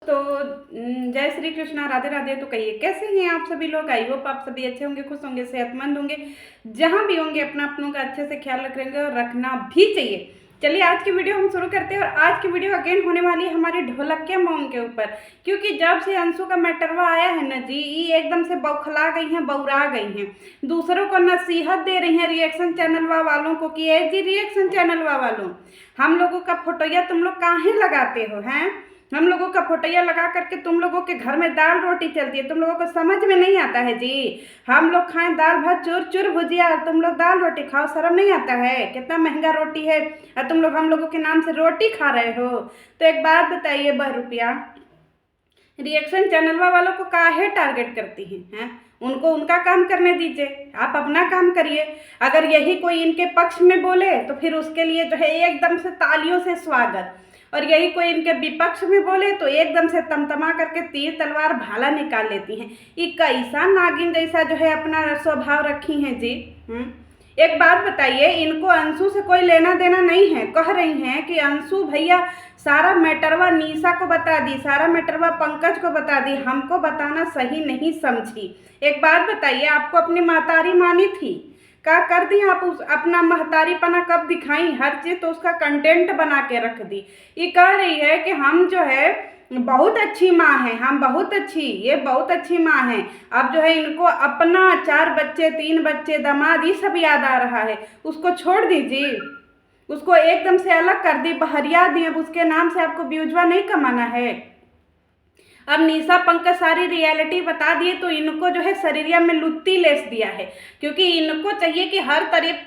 तो जय श्री कृष्णा, राधे राधे। तो कहिए कैसे हैं आप सभी लोग। आई होप आप सभी अच्छे होंगे, खुश होंगे, सेहतमंद होंगे, जहां भी होंगे अपना अपनों का अच्छे से ख्याल रखेंगे और रखना भी चाहिए। चलिए आज की वीडियो हम शुरू करते हैं। और आज की वीडियो अगेन होने वाली है हमारी ढोलकिया मॉम के ऊपर, क्योंकि जब से अंशु का मैटरवा आया है ना जी, ये एकदम से बौखला गई हैं, बौरा गई हैं, दूसरों को नसीहत दे रही हैं रिएक्शन चैनल वालों को कि ए जी रिएक्शन चैनल वालों, हम लोगों का फोटोया तुम लोग काहे लगाते हो हैं। हम लोगों का फोटोया लगा करके तुम लोगों के घर में दाल रोटी चलती है, तुम लोगों को समझ में नहीं आता है जी। हम लोग खाएं दाल भात चूर चूर भुजिया और तुम लोग दाल रोटी खाओ, शर्म नहीं आता है। कितना महंगा रोटी है और तुम लोग हम लोगों के नाम से रोटी खा रहे हो। तो एक बात बताइए, बहरूपिया रिएक्शन चैनल वालों को काहे टारगेट करती हैं? उनको उनका काम करने दीजिए, आप अपना काम करिए। अगर यही कोई इनके पक्ष में बोले तो फिर उसके लिए जो है एकदम से तालियों से स्वागत, और यही कोई इनके विपक्ष में बोले तो एकदम से तमतमा करके तीर तलवार भाला निकाल लेती हैं। ये कैसा नागिन जैसा जो है अपना स्वभाव रखी हैं जी। एक बात बताइए, इनको अंशु से कोई लेना देना नहीं है। कह रही हैं कि अंशु भैया सारा मैटरवा निशा को बता दी, सारा मैटरवा पंकज को बता दी, हमको बताना सही नहीं समझी। एक बात बताइए, आपको अपनी महतारी मानी थी, क्या कर दी आप? उस अपना महतारीपना कब दिखाई? हर चीज़ तो उसका कंटेंट बना के रख दी। ये कह रही है कि हम जो है बहुत अच्छी माँ हैं, हम बहुत अच्छी, ये बहुत अच्छी माँ हैं। अब जो है इनको अपना 4 बच्चे 3 बच्चे दामाद ये सब याद आ रहा है। उसको छोड़ दीजिए, उसको एकदम से अलग कर दी, बहरिया दी। अब उसके नाम से आपको व्यूजवा नहीं कमाना है। अब निशा पंकज सारी रियलिटी बता दिए तो इनको जो है शरीरिया में लुत्ती लेस दिया है, क्योंकि इनको चाहिए कि हर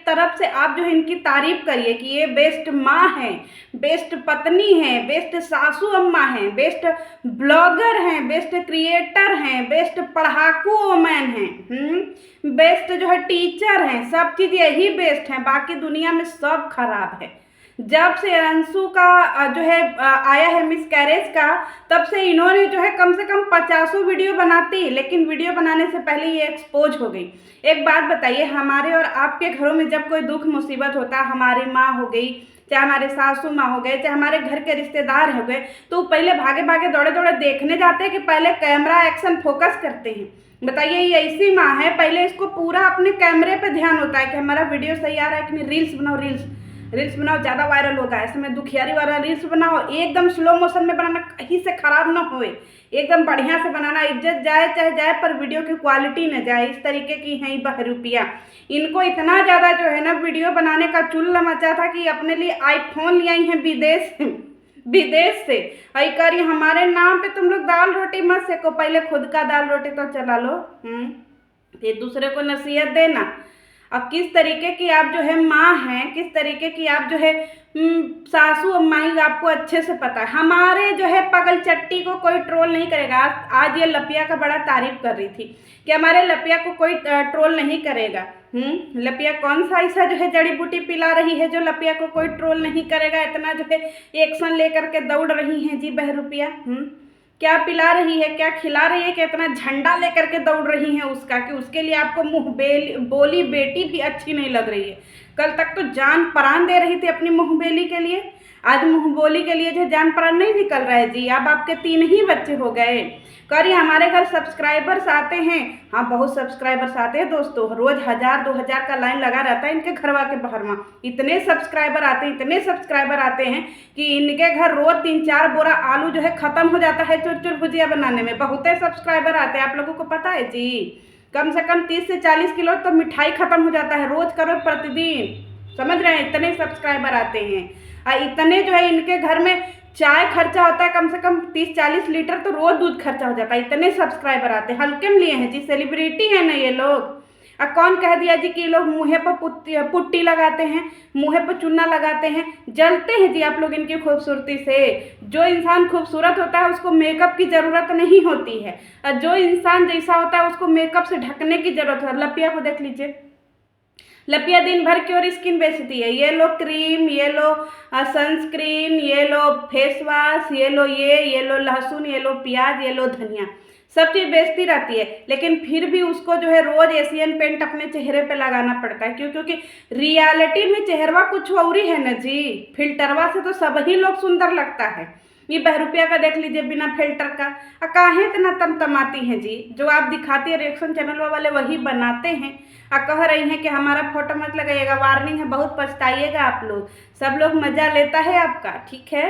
तरफ से आप जो है इनकी तारीफ करिए कि ये बेस्ट माँ है, बेस्ट पत्नी है, बेस्ट सासू अम्मा है, बेस्ट ब्लॉगर हैं, बेस्ट क्रिएटर हैं, बेस्ट पढ़ाकू वोमेन हैं, बेस्ट जो है टीचर हैं। सब चीज़ यही बेस्ट है, बाकी दुनिया में सब खराब है। जब से अंशु का जो है आया है मिसकैरेज का, तब से इन्होंने जो है कम से कम 50 वीडियो बनाती, लेकिन वीडियो बनाने से पहले ये एक्सपोज हो गई। एक बात बताइए, हमारे और आपके घरों में जब कोई दुख मुसीबत होता है, हमारी माँ हो गई, चाहे हमारे सासू माँ हो गए, चाहे हमारे घर के रिश्तेदार हो गए, तो पहले भागे भागे दौड़े दौड़े देखने जाते हैं कि पहले कैमरा एक्शन फोकस करते हैं। बताइए, ये ऐसी माँ है, पहले इसको पूरा अपने कैमरे पे ध्यान होता है कि हमारा वीडियो सही आ रहा है कि नहीं। रील्स बनाओ, रील्स बनाओ, ज़्यादा वायरल होगा। ऐसे में दुखियारी वाला रील्स बनाओ, एकदम स्लो मोशन में बनाना, कहीं से खराब ना होए, एकदम बढ़िया से बनाना, इज्जत जाए चाहे जाए पर वीडियो की क्वालिटी न जाए। इस तरीके की हैं बहरूपिया। इनको इतना ज़्यादा जो है ना वीडियो बनाने का चुल्ल मचा था कि अपने लिए आईफोन ले आई हैं विदेश से। आई करी हमारे नाम पे तुम लोग दाल रोटी मत सेको, पहले खुद का दाल रोटी तो चला लो, फिर दूसरे को नसीहत देना। अब किस तरीके की आप जो है माँ हैं, किस तरीके की आप जो है सासू अम्माई, आपको अच्छे से पता है। हमारे जो है पगल चट्टी को कोई ट्रोल नहीं करेगा। आज ये लपिया का बड़ा तारीफ कर रही थी कि हमारे लपिया को कोई ट्रोल नहीं करेगा। लपिया कौन सा ऐसा जो है जड़ी बूटी पिला रही है जो लपिया को कोई ट्रोल नहीं करेगा? इतना जो है एक्शन लेकर के दौड़ रही हैं जी बहरूपिया। क्या पिला रही है, क्या खिला रही है कि इतना झंडा लेकर के दौड़ रही हैं उसका, कि उसके लिए आपको बोली बेटी भी अच्छी नहीं लग रही है। कल तक तो जान प्राण दे रही थी अपनी मुँह बेली के लिए, आज मुँह बोली के लिए जो जान प्राण नहीं निकल रहा है जी। अब आपके 3 ही बच्चे हो गए। करिए हमारे घर सब्सक्राइबर्स आते हैं, हाँ बहुत सब्सक्राइबर्स आते हैं दोस्तों, रोज़ 1000-2000 का लाइन लगा रहता है इनके घरवा के बाहर में। इतने सब्सक्राइबर आते हैं, इतने सब्सक्राइबर आते हैं कि इनके घर रोज़ 3-4 बोरा आलू जो है ख़त्म हो जाता है चुर चुर भुजिया बनाने में। बहुत सब्सक्राइबर आते हैं, आप लोगों को पता है जी। कम से कम 30 से 40 किलो तो मिठाई ख़त्म हो जाता है, रोज़ करो प्रतिदिन, समझ रहे हैं? इतने सब्सक्राइबर आते हैं। और इतने जो है इनके घर में चाय खर्चा होता है कम से कम 30-40 लीटर, तो रोज़ दूध खर्चा हो जाता है। इतने सब्सक्राइबर आते हैं, हल्के में लिए हैं जी, सेलिब्रिटी है ना ये लोग। अब कौन कह दिया जी कि लोग मुँह पर पुट्टी लगाते हैं, मुँह पर चूना लगाते हैं, जलते हैं जी आप लोग इनकी खूबसूरती से। जो इंसान खूबसूरत होता है उसको मेकअप की ज़रूरत नहीं होती है, और जो इंसान जैसा होता है उसको मेकअप से ढकने की ज़रूरत है। लपिया को देख लीजिए, लपिया दिन भर की और स्किन बेचती है। ये लो क्रीम, ये लो सनस्क्रीन, ये लो फेस वॉश, ये लो लहसुन, ये लो प्याज, ये लो धनिया, सब चीज़ बेचती रहती है। लेकिन फिर भी उसको जो है रोज़ एशियन पेंट अपने चेहरे पे लगाना पड़ता है। क्यों? क्योंकि रियलिटी में चेहरवा कुछ और ही है ना जी, फिल्टरवा से तो सब ही लोग सुंदर लगता है। ये बहरूपिया का देख लीजिए बिना फिल्टर का। काहे इतना तमतमाती हैं जी? जो आप दिखाती है रिएक्शन चैनल वाले वही बनाते हैं। कह रही हैं कि हमारा फोटो मत लगाइएगा, वार्निंग है, बहुत पछताइएगा आप लोग। सब लोग मजा लेता है आपका, ठीक है।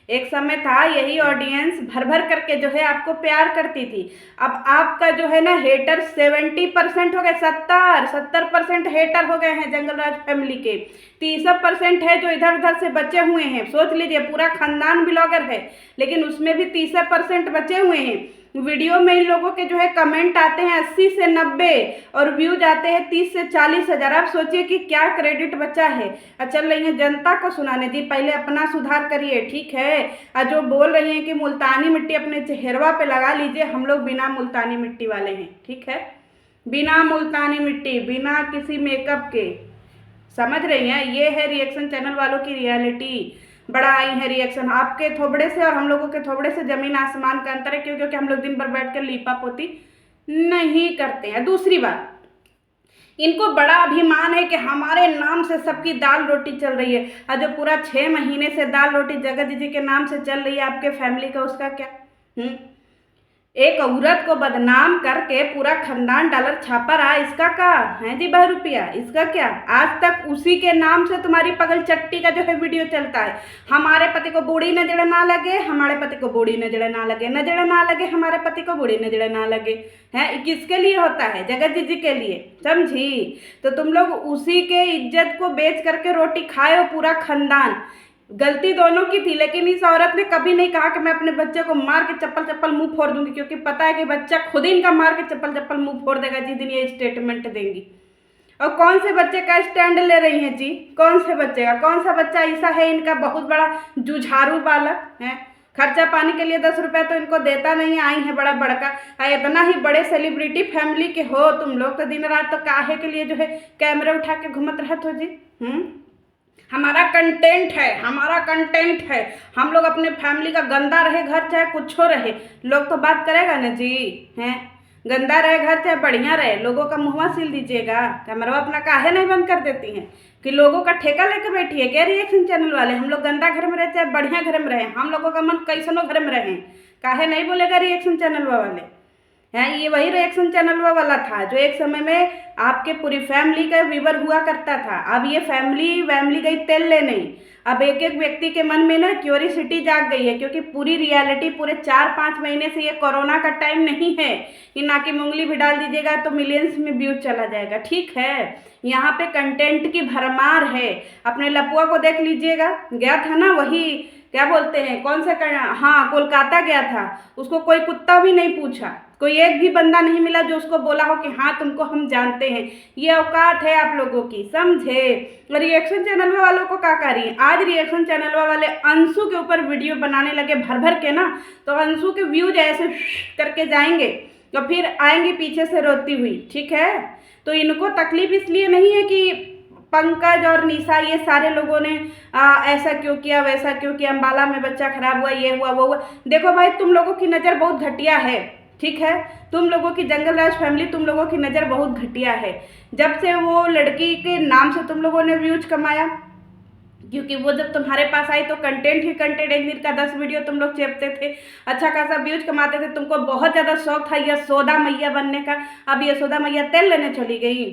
एक समय था यही ऑडियंस भर भर करके जो है आपको प्यार करती थी। अब आपका जो है ना हेटर 70% हो गए, 70% हेटर हो गए हैं जंगल राज फैमिली के। 30% है जो इधर उधर से बचे हुए हैं। सोच लीजिए पूरा खानदान ब्लॉगर है, लेकिन उसमें भी 30% बचे हुए हैं। वीडियो में इन लोगों के जो है कमेंट आते हैं 80 से 90 और व्यूज आते हैं 30 से 40 हज़ार। आप सोचिए कि क्या क्रेडिट बचा है। चल रही है जनता को सुनाने जी, पहले अपना सुधार करिए, ठीक है। जो बोल रही हैं कि मुल्तानी मिट्टी अपने चेहरवा पे लगा लीजिए, हम लोग बिना मुल्तानी मिट्टी वाले हैं, ठीक है। बिना मुल्तानी मिट्टी, बिना किसी मेकअप के, समझ रही हैं। ये है रिएक्शन चैनल वालों की रियलिटी। बड़ा आई है रिएक्शन। आपके थोबड़े से और हम लोगों के थोबड़े से जमीन आसमान का अंतर है। क्यों? क्योंकि हम लोग दिन भर बैठ कर लीपा पोती नहीं करते हैं। दूसरी बात, इनको बड़ा अभिमान है कि हमारे नाम से सबकी दाल रोटी चल रही है। और जो पूरा 6 महीने से दाल रोटी जगत जी के नाम से चल रही है आपके फैमिली का, उसका क्या? एक औरत को बदनाम करके पूरा खानदान डॉलर छापा रहा, इसका क्या है जी? बहरूपिया, इसका क्या? आज तक उसी के नाम से तुम्हारी पगल चट्टी का जो है वीडियो चलता है। हमारे पति को बूढ़ी नजर ना लगे, हमारे पति को बूढ़ी नजर ना लगे, नजर ना लगे हमारे पति को बूढ़ी नजर ना लगे। है किसके लिए होता है? जगत जी के लिए, समझी? तो तुम लोग उसी के इज्जत को बेच करके रोटी खाए हो पूरा खानदान। गलती दोनों की थी, लेकिन इस औरत ने कभी नहीं कहा कि मैं अपने बच्चे को मार के चप्पल चप्पल मुंह फोड़ दूंगी, क्योंकि पता है कि बच्चा खुद ही इनका मार के चप्पल चप्पल मुंह फोड़ देगा जिस दिन ये स्टेटमेंट देंगी। और कौन से बच्चे का स्टैंड ले रही हैं जी? कौन से बच्चे का? कौन सा बच्चा ऐसा है इनका बहुत बड़ा जुझारू बालक है? खर्चा पानी के लिए 10 रुपये तो इनको देता नहीं, आई है बड़ा बड़का। इतना ही बड़े सेलिब्रिटी फैमिली के हो तुम लोग, तो दिन रात तो काहे के लिए जो है कैमरे उठा के घूमत रहत हो जी? हमारा कंटेंट है, हमारा कंटेंट है। हम लोग अपने फैमिली का गंदा रहे घर चाहे कुछ हो रहे, लोग तो बात करेगा ना जी। हैं गंदा रहे घर चाहे बढ़िया रहे, लोगों का मुँहवा सील दीजिएगा। कैमरा अपना काहे नहीं बंद कर देती हैं कि लोगों का ठेका लेके बैठी है क्या रिएक्शन चैनल वाले? हम लोग गंदा घर में रहे चाहे बढ़िया घर में रहे, हम लोगों का मन कैसनो घर में रहे, काहे नहीं बोलेगा रिएक्शन चैनल वाले? हैं ये वही रिएक्शन चैनल वाला था जो एक समय में आपके पूरी फैमिली का व्यूवर हुआ करता था। अब ये फैमिली गई तेल ले नहीं। अब एक एक व्यक्ति के मन में ना क्यूरियोसिटी जाग गई है, क्योंकि पूरी रियलिटी पूरे 4-5 महीने से, ये कोरोना का टाइम नहीं है कि ना कि उंगली भी डाल दीजिएगा तो मिलियंस में व्यूज चला जाएगा, ठीक है। यहाँ पे कंटेंट की भरमार है। अपने लपुआ को देख लीजिएगा, गया था ना वही क्या बोलते हैं, कौन सा हाँ कोलकाता गया था, उसको कोई कुत्ता भी नहीं पूछा, कोई एक भी बंदा नहीं मिला जो उसको बोला हो कि हाँ तुमको हम जानते हैं। ये औकात है आप लोगों की, समझे। रिएक्शन चैनल वालों को क्या करिए, आज रिएक्शन चैनल वाले अंशु के ऊपर वीडियो बनाने लगे भर भर के ना, तो अंशु के व्यूज ऐसे करके जाएंगे तो फिर आएंगे पीछे से रोती हुई, ठीक है। तो इनको तकलीफ इसलिए नहीं है कि पंकज और निशा ये सारे लोगों ने ऐसा क्यों किया, वैसा क्यों किया, अम्बाला में बच्चा खराब हुआ, ये हुआ वो हुआ। देखो भाई, तुम लोगों की नज़र बहुत घटिया है, ठीक है। तुम लोगों की जंगल राज फैमिली, तुम लोगों की नज़र बहुत घटिया है। जब से वो लड़की के नाम से तुम लोगों ने व्यूज कमाया, क्योंकि वो जब तुम्हारे पास आई तो कंटेंट ही कंटेंट, एक दिन का 10 वीडियो तुम लोग चेपते थे, अच्छा खासा व्यूज कमाते थे, तुमको बहुत ज़्यादा शौक था यशोदा मैया बनने का। अब यशोदा मैया तेल लेने चली गई।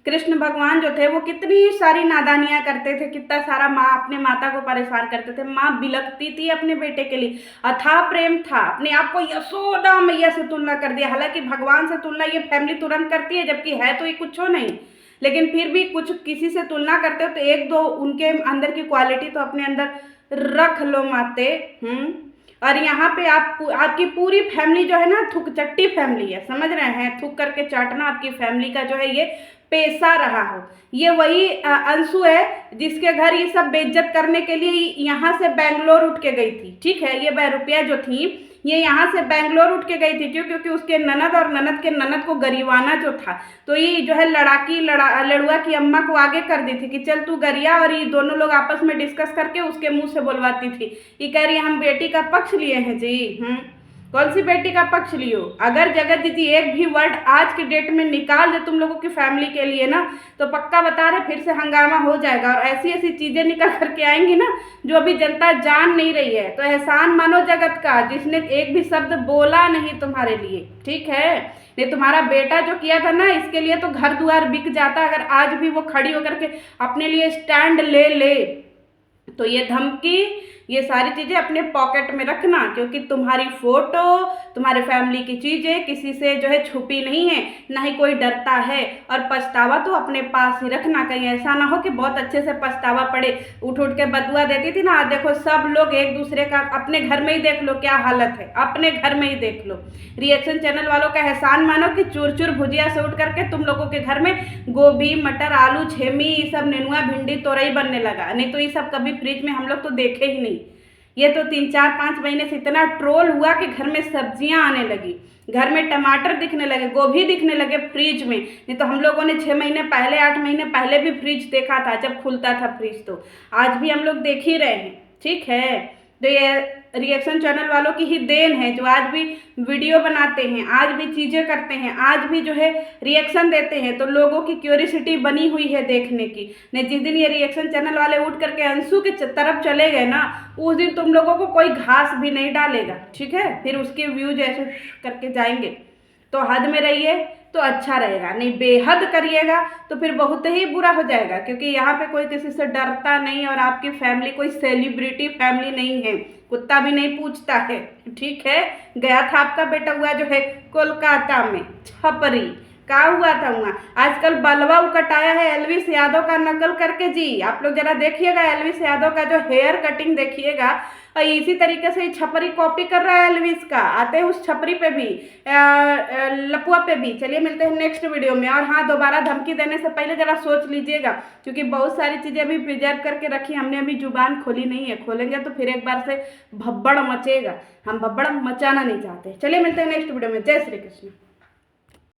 कृष्ण भगवान जो थे वो कितनी सारी नादानियाँ करते थे, कितना सारा माँ अपने माता को परेशान करते थे। माँ बिलखती थी अपने बेटे के लिए, अथाह प्रेम था, अपने आप को यशोदा मैया से तुलना कर दिया। हालांकि भगवान से तुलना ये फैमिली तुरंत करती है, जबकि है तो ये कुछ हो नहीं, लेकिन फिर भी कुछ किसी से तुलना करते हो तो एक दो उनके अंदर की क्वालिटी तो अपने अंदर रख लो माते। और यहाँ पे आपकी पूरी फैमिली जो है ना थूक चट्टी फैमिली है, समझ रहे हैं। थूक करके चाटना आपकी फैमिली का जो है ये पेशा रहा हो। ये वही अंशु है जिसके घर ये सब बेइज्जत करने के लिए यहाँ से बेंगलोर उठ के गई थी, ठीक है। ये बहरूपिया जो थी ये यहाँ से बेंगलोर उठ के गई थी, क्यों? क्योंकि उसके ननद और ननद के ननद को गरिवाना जो था, तो ये जो है लड़ुआ की अम्मा को आगे कर दी थी कि चल तू गरिया, और ये दोनों लोग आपस में डिस्कस करके उसके मुंह से बोलवाती थी। ये कह रही है हम बेटी का पक्ष लिए हैं जी। कौन सी बेटी का पक्ष लियो? अगर जगत दीदी एक भी वर्ड आज के डेट में निकाल दे तुम लोगों की फैमिली के लिए ना, तो पक्का बता रहे फिर से हंगामा हो जाएगा और ऐसी ऐसी चीजें निकल करके आएंगी ना जो अभी जनता जान नहीं रही है। तो एहसान मानो जगत का, जिसने एक भी शब्द बोला नहीं तुम्हारे लिए, ठीक है? नहीं तुम्हारा बेटा जो किया था ना, इसके लिए तो घर द्वार बिक जाता अगर आज भी वो खड़ी होकर के अपने लिए स्टैंड ले ले। तो ये धमकी, ये सारी चीज़ें अपने पॉकेट में रखना, क्योंकि तुम्हारी फोटो, तुम्हारे फैमिली की चीज़ें किसी से जो है छुपी नहीं है, ना ही कोई डरता है। और पछतावा तो अपने पास ही रखना, कहीं ऐसा ना हो कि बहुत अच्छे से पछतावा पड़े। उठ उठ के बदुआ देती थी ना, देखो सब लोग एक दूसरे का, अपने घर में ही देख लो क्या हालत है, अपने घर में ही देख लो। रिएक्शन चैनल वालों का एहसान मानो कि चूर चूर भुजिया से उठ करके तुम लोगों के घर में गोभी, मटर, आलू, छेमी, ये सब नेनुआ, भिंडी, तोरई बनने लगा। नहीं तो ये सब कभी फ्रिज में हम लोग तो देखे ही नहीं। ये तो 3-4-5 महीने से इतना ट्रोल हुआ कि घर में सब्जियां आने लगी, घर में टमाटर दिखने लगे, गोभी दिखने लगे फ्रिज में। नहीं तो हम लोगों ने 6 महीने पहले, 8 महीने पहले भी फ्रिज देखा था जब खुलता था फ्रिज, तो आज भी हम लोग देख ही रहे हैं, ठीक है? तो ये रिएक्शन चैनल वालों की ही देन है जो आज भी वीडियो बनाते हैं, आज भी चीज़ें करते हैं, आज भी जो है रिएक्शन देते हैं। तो लोगों की क्यूरियोसिटी बनी हुई है देखने की। नहीं जिस दिन ये रिएक्शन चैनल वाले उठ करके अंशु की तरफ चले गए ना, उस दिन तुम लोगों को कोई घास भी नहीं डालेगा, ठीक है? फिर उसके व्यूज ऐसे करके जाएंगे। तो हद में रहिए तो अच्छा रहेगा, नहीं बेहद करिएगा तो फिर बहुत ही बुरा हो जाएगा, क्योंकि यहाँ पे कोई किसी से डरता नहीं और आपकी फैमिली कोई सेलिब्रिटी फैमिली नहीं है, कुत्ता भी नहीं पूछता है, ठीक है? गया था आपका बेटा हुआ जो है कोलकाता में, छपरी का हुआ था वहाँ। आजकल बलवा कटाया है एलविस यादव का नकल करके जी, आप लोग जरा देखिएगा एलविस यादव का जो हेयर कटिंग देखिएगा, और इसी तरीके से छपरी कॉपी कर रहा है एलविस का। आते हैं उस छपरी पे भी, लपुआ पे भी। चलिए मिलते हैं नेक्स्ट वीडियो में। और हाँ, दोबारा धमकी देने से पहले जरा सोच लीजिएगा, क्योंकि बहुत सारी चीज़ें अभी प्रिजर्व करके रखी, हमने अभी जुबान खोली नहीं है, खोलेंगे तो फिर एक बार से भब्बड़ मचेगा। हम भब्बड़ मचाना नहीं चाहते। चलिए मिलते हैं नेक्स्ट वीडियो में। जय श्री कृष्ण।